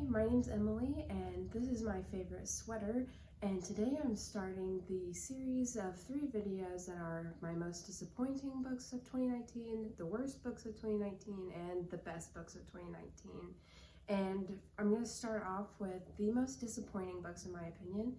my name's Emily, and this is my favorite sweater, and today I'm starting the series of 3 videos that are my most disappointing books of 2019, the worst books of 2019, and the best books of 2019. And I'm going to start off with the most disappointing books in my opinion,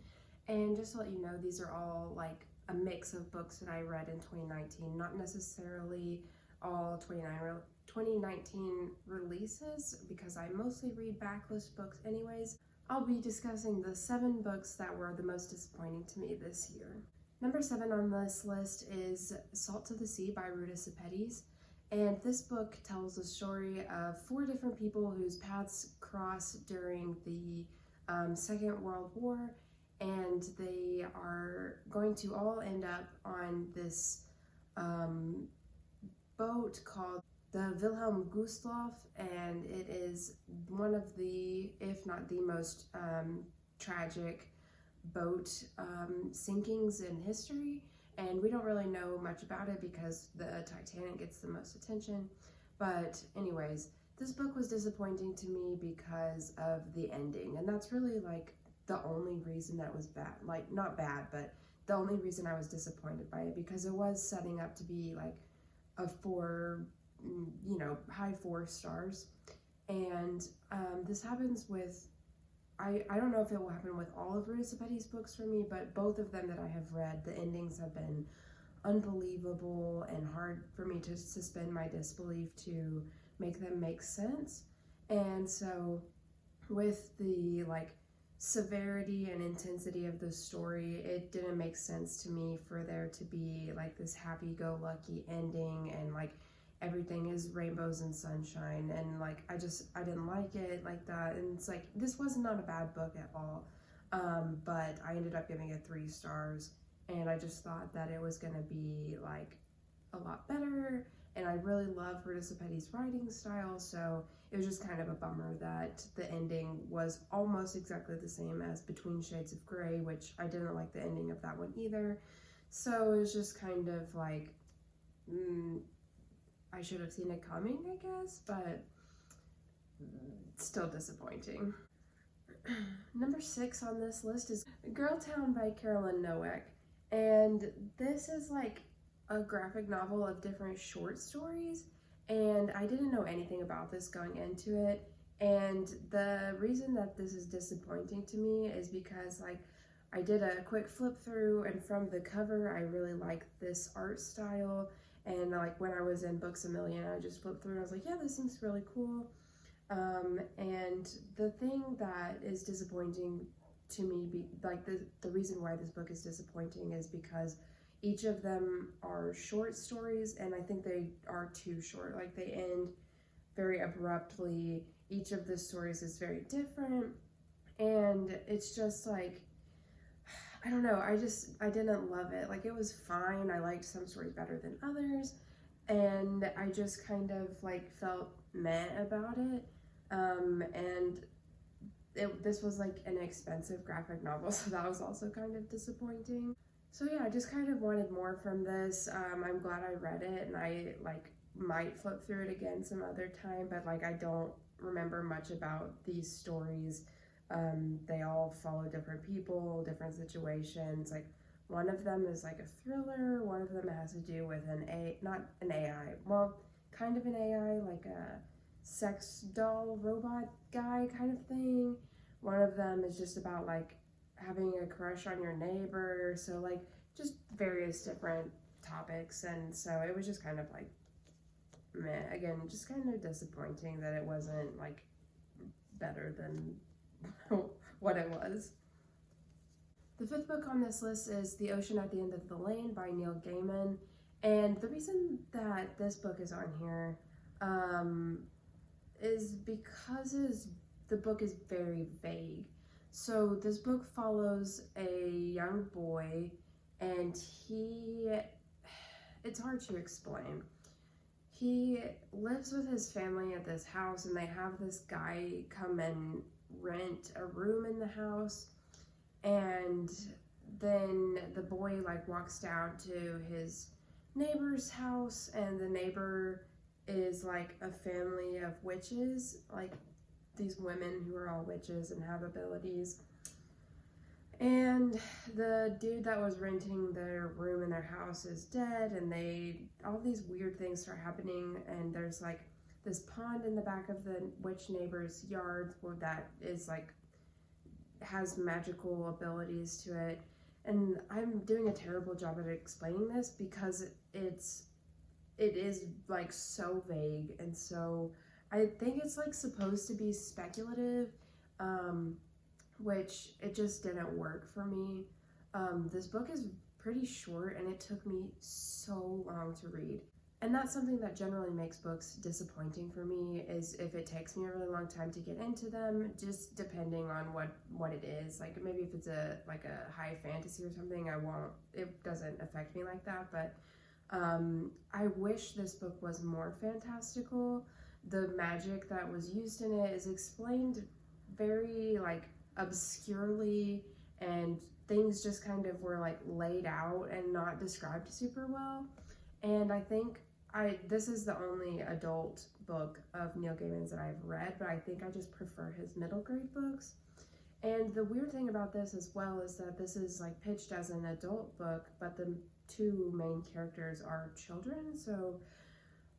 and just to let you know, these are all like a mix of books that I read in 2019, not necessarily all 2019 releases, because I mostly read backlist books anyways. I'll be discussing the 7 books that were the most disappointing to me this year. Number 7 on this list is Salt to the Sea by Ruta Sepetys, and this book tells the story of 4 different people whose paths cross during the Second World War, and they are going to all end up on this boat called the Wilhelm Gustloff, and it is one of the, if not the most tragic boat sinkings in history, and we don't really know much about it because the Titanic gets the most attention. But anyways, this book was disappointing to me because of the ending, and that's really like the only reason that was bad, like not bad, but the only reason I was disappointed by it, because it was setting up to be like a 4, high 4 stars. And this happens with, I don't know if it will happen with all of Ruta Sepetys' books for me, but both of them that I have read, the endings have been unbelievable and hard for me to suspend my disbelief to make them make sense. And so with the severity and intensity of the story, it didn't make sense to me for there to be like this happy-go-lucky ending and like everything is rainbows and sunshine, and like I didn't like it like that. And it's like, this was not a bad book at all, but I ended up giving it 3 stars, and I just thought that it was gonna be like a lot better, and I really love Ruta Sepetys' writing style, so it was just kind of a bummer that the ending was almost exactly the same as Between Shades of Grey, which I didn't like the ending of that one either. So it was just kind of like, I should have seen it coming, I guess, but still disappointing. Number 6 on this list is Girl Town by Carolyn Nowak, and this is like a graphic novel of different short stories, and I didn't know anything about this going into it, and the reason that this is disappointing to me is because like I did a quick flip through, and from the cover I really like this art style, and like when I was in Books A Million I just flipped through and I was like, yeah, this seems really cool. And the thing that is disappointing to me, the reason why this book is disappointing is because each of them are short stories, and I think they are too short. Like, they end very abruptly. Each of the stories is very different, and it's just like, I don't know, I didn't love it. Like, it was fine. I liked some stories better than others, and I just kind of like felt meh about it. And this was like an expensive graphic novel, so that was also kind of disappointing. So yeah, I just kind of wanted more from this. I'm glad I read it, and I might flip through it again some other time, but I don't remember much about these stories. They all follow different people, different situations. Like, one of them is like a thriller, one of them has to do with not an AI, well, kind of an AI, like a sex doll robot guy kind of thing. One of them is just about like having a crush on your neighbor, so like just various different topics. And so it was just kind of like meh, again, just kind of disappointing that it wasn't like better than what it was. The 5th book on this list is The Ocean at the End of the Lane by Neil Gaiman, and the reason that this book is on here is because the book is very vague. So this book follows a young boy, and it's hard to explain. He lives with his family at this house, and they have this guy come and rent a room in the house, and then the boy walks down to his neighbor's house, and the neighbor is like a family of witches, these women who are all witches and have abilities. And the dude that was renting their room in their house is dead, and all these weird things start happening, and there's like this pond in the back of the witch neighbor's yard that is like has magical abilities to it. And I'm doing a terrible job at explaining this because it is like so vague, and so I think it's like supposed to be speculative, which it just didn't work for me. This book is pretty short, and it took me so long to read. And that's something that generally makes books disappointing for me, is if it takes me a really long time to get into them, just depending on what it is. Like maybe if it's a high fantasy or something, it doesn't affect me like that. But I wish this book was more fantastical. The magic that was used in it is explained very like obscurely, and things just kind of were like laid out and not described super well. And I think this is the only adult book of Neil Gaiman's that I've read, but I think I just prefer his middle grade books. And the weird thing about this as well is that this is like pitched as an adult book, but the two main characters are children, so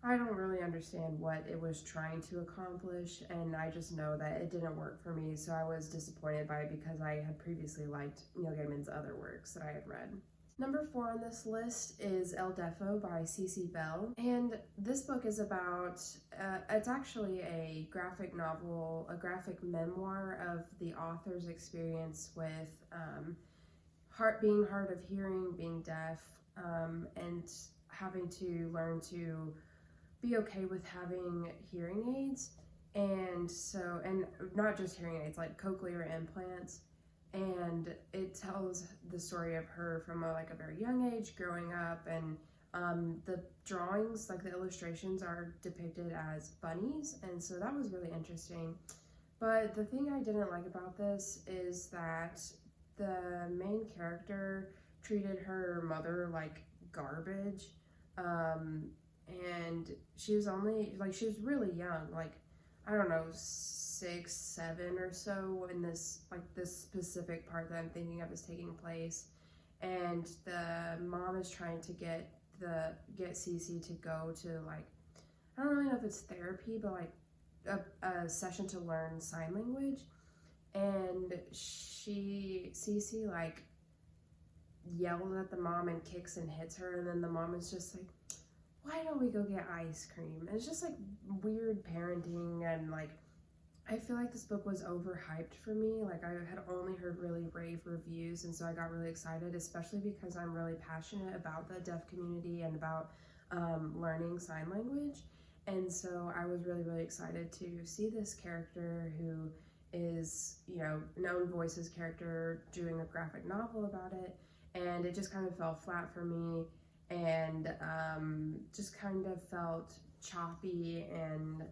I don't really understand what it was trying to accomplish, and I just know that it didn't work for me, so I was disappointed by it because I had previously liked Neil Gaiman's other works that I had read. Number 4 on this list is Elle Dafoe by Cece Bell, and this book is about, it's actually a graphic novel, a graphic memoir of the author's experience with being hard of hearing, being deaf, and having to learn to be okay with having hearing aids, and not just hearing aids, like cochlear implants. And it tells the story of her from a very young age growing up, and the drawings, like the illustrations, are depicted as bunnies, and so that was really interesting. But the thing I didn't like about this is that the main character treated her mother like garbage, and she was really young, I don't know, 6, 7 or so when this specific part that I'm thinking of is taking place. And the mom is trying to get Cece to go to I don't really know if it's therapy, but a session to learn sign language. And Cece yells at the mom and kicks and hits her, and then the mom is just like, why don't we go get ice cream? And it's just weird parenting, and I feel like this book was overhyped for me. I had only heard really rave reviews, and so I got really excited, especially because I'm really passionate about the deaf community and about learning sign language. And so I was really, really excited to see this character who is, known voices character doing a graphic novel about it, and it just kind of fell flat for me, and just kind of felt choppy, and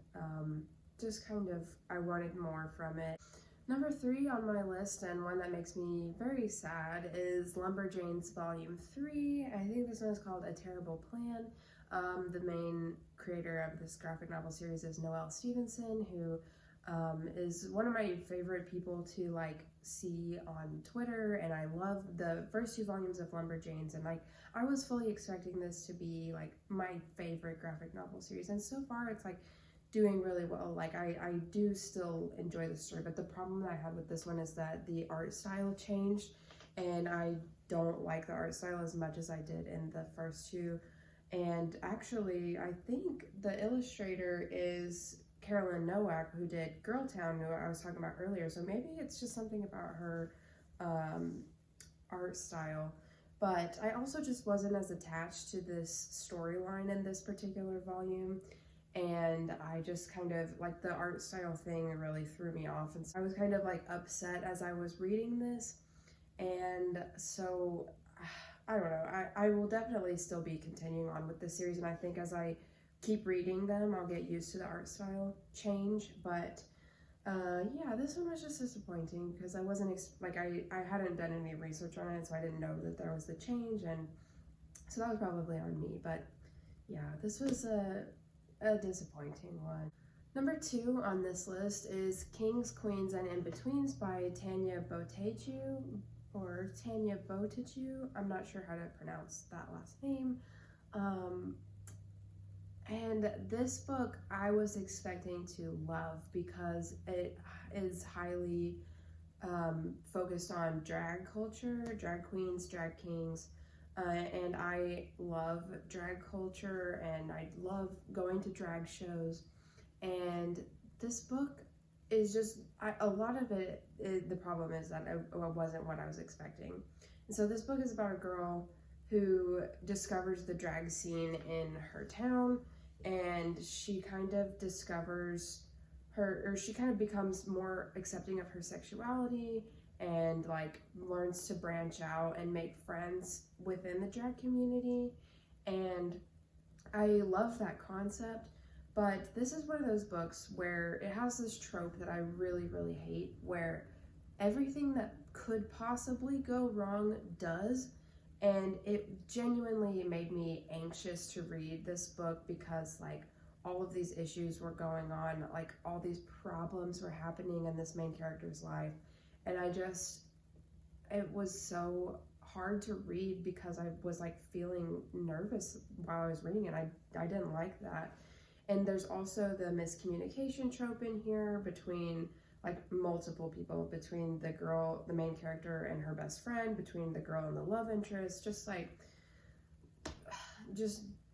I wanted more from it. Number 3 on my list, and one that makes me very sad, is Lumberjanes Volume 3. I think this one is called A Terrible Plan. The main creator of this graphic novel series is Noelle Stevenson, who is one of my favorite people to see on Twitter, and I love the first 2 volumes of Lumberjanes, and I was fully expecting this to be my favorite graphic novel series, and so far it's doing really well. I do still enjoy the story, but the problem that I had with this one is that the art style changed, and I don't like the art style as much as I did in the first 2. And actually, I think the illustrator is Carolyn Nowak, who did Girl Town, who I was talking about earlier, so maybe it's just something about her art style. But I also just wasn't as attached to this storyline in this particular volume, and I just kind of, the art style thing really threw me off, and so I was kind of upset as I was reading this. And so I don't know, I will definitely still be continuing on with this series, and I think as I keep reading them I'll get used to the art style change. But yeah, this one was just disappointing because I wasn't I hadn't done any research on it, so I didn't know that there was the change, and so that was probably on me. But yeah, this was a disappointing one. Number 2 on this list is Kings, Queens, and In-Betweens by Tanya Boteju, or Tanya Boteju. I'm not sure how to pronounce that last name. And this book I was expecting to love because it is highly focused on drag culture, drag queens, drag kings, and I love drag culture and I love going to drag shows. And this book is just, a lot of it, the problem is that it wasn't what I was expecting. And so this book is about a girl who discovers the drag scene in her town, and she kind of discovers she kind of becomes more accepting of her sexuality and like learns to branch out and make friends within the drag community. And I love that concept, but this is one of those books where it has this trope that I really, really hate, where everything that could possibly go wrong does. And it genuinely made me anxious to read this book because like all of these issues were going on, like all these problems were happening in this main character's life. And it was so hard to read because I was like feeling nervous while I was reading it. I didn't like that. And there's also the miscommunication trope in here between like multiple people, between the main character and her best friend, between the girl and the love interest, just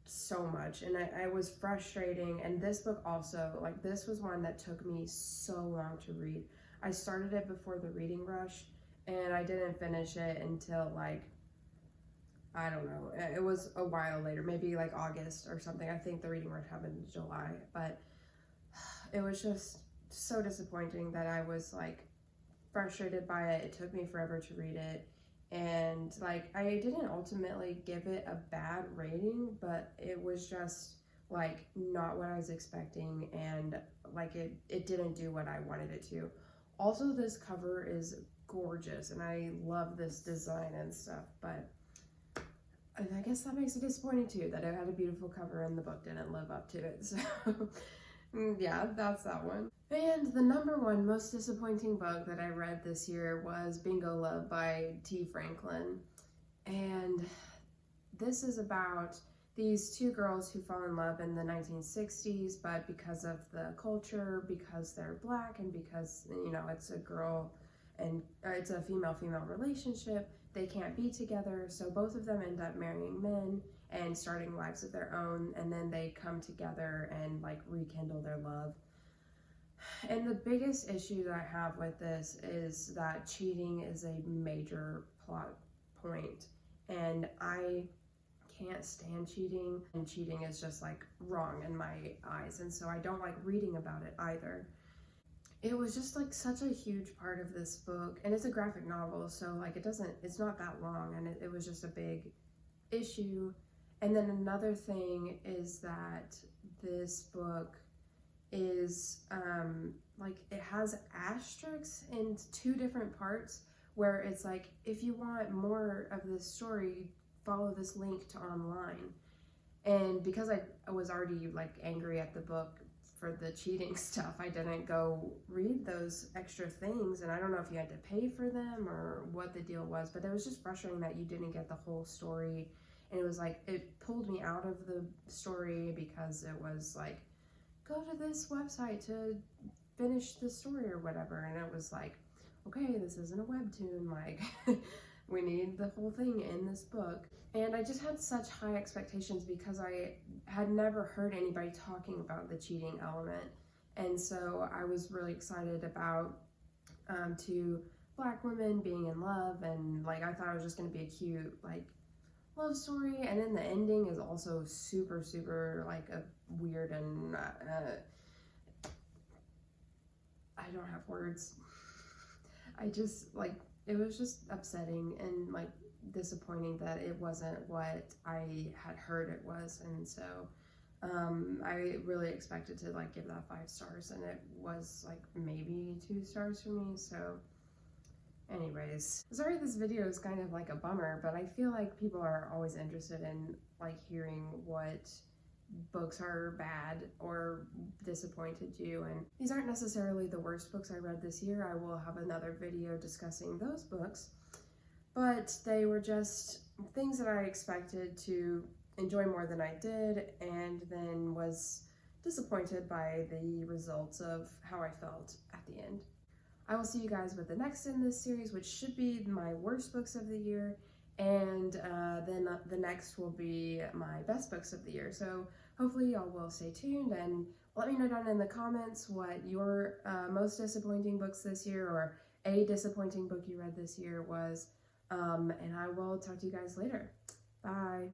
so much. And I was frustrating. And this book also, like this was one that took me so long to read. I started it before the reading rush and I didn't finish it until like, I don't know, it was a while later, maybe like August or something. I think the reading rush happened in July, but it was just so disappointing that I was like frustrated by it. It took me forever to read it, and like I didn't ultimately give it a bad rating, but it was just like not what I was expecting, and like it didn't do what I wanted it to. Also, this cover is gorgeous and I love this design and stuff, but I guess that makes it disappointing too, that it had a beautiful cover and the book didn't live up to it. So yeah, that's that one. And the number 1 most disappointing book that I read this year was Bingo Love by T. Franklin. And this is about these 2 girls who fall in love in the 1960s, but because of the culture, because they're black, and because, you know, it's a girl and it's a female-female relationship, they can't be together, so both of them end up marrying men and starting lives of their own, and then they come together and like rekindle their love. And the biggest issue that I have with this is that cheating is a major plot point, and I can't stand cheating, and cheating is just like wrong in my eyes, and so I don't like reading about it either. It was just like such a huge part of this book, and it's a graphic novel, so like it's not that long, and it was just a big issue. And then another thing is that this book is like it has asterisks in 2 different parts where it's like, if you want more of this story, follow this link to online. And because I was already like angry at the book for the cheating stuff, I didn't go read those extra things, and I don't know if you had to pay for them or what the deal was, but it was just frustrating that you didn't get the whole story. And it was like, it pulled me out of the story because it was like, go to this website to finish the story or whatever, and it was like, okay, this isn't a webtoon, like we need the whole thing in this book. And I just had such high expectations because I had never heard anybody talking about the cheating element. And so I was really excited about 2 black women being in love, and like I thought it was just going to be a cute like love story. And then the ending is also super, super like a weird, and I don't have words. I just like, it was just upsetting and like disappointing that it wasn't what I had heard it was. And so I really expected to like give that 5 stars, and it was like maybe 2 stars for me. So anyways, sorry this video is kind of like a bummer, but I feel like people are always interested in like hearing what books are bad or disappointed you. And these aren't necessarily the worst books I read this year. I will have another video discussing those books. But they were just things that I expected to enjoy more than I did, and then was disappointed by the results of how I felt at the end. I will see you guys with the next in this series, which should be my worst books of the year, and then the next will be my best books of the year. So hopefully y'all will stay tuned and let me know down in the comments what your most disappointing books this year, or a disappointing book you read this year was, and I will talk to you guys later. Bye.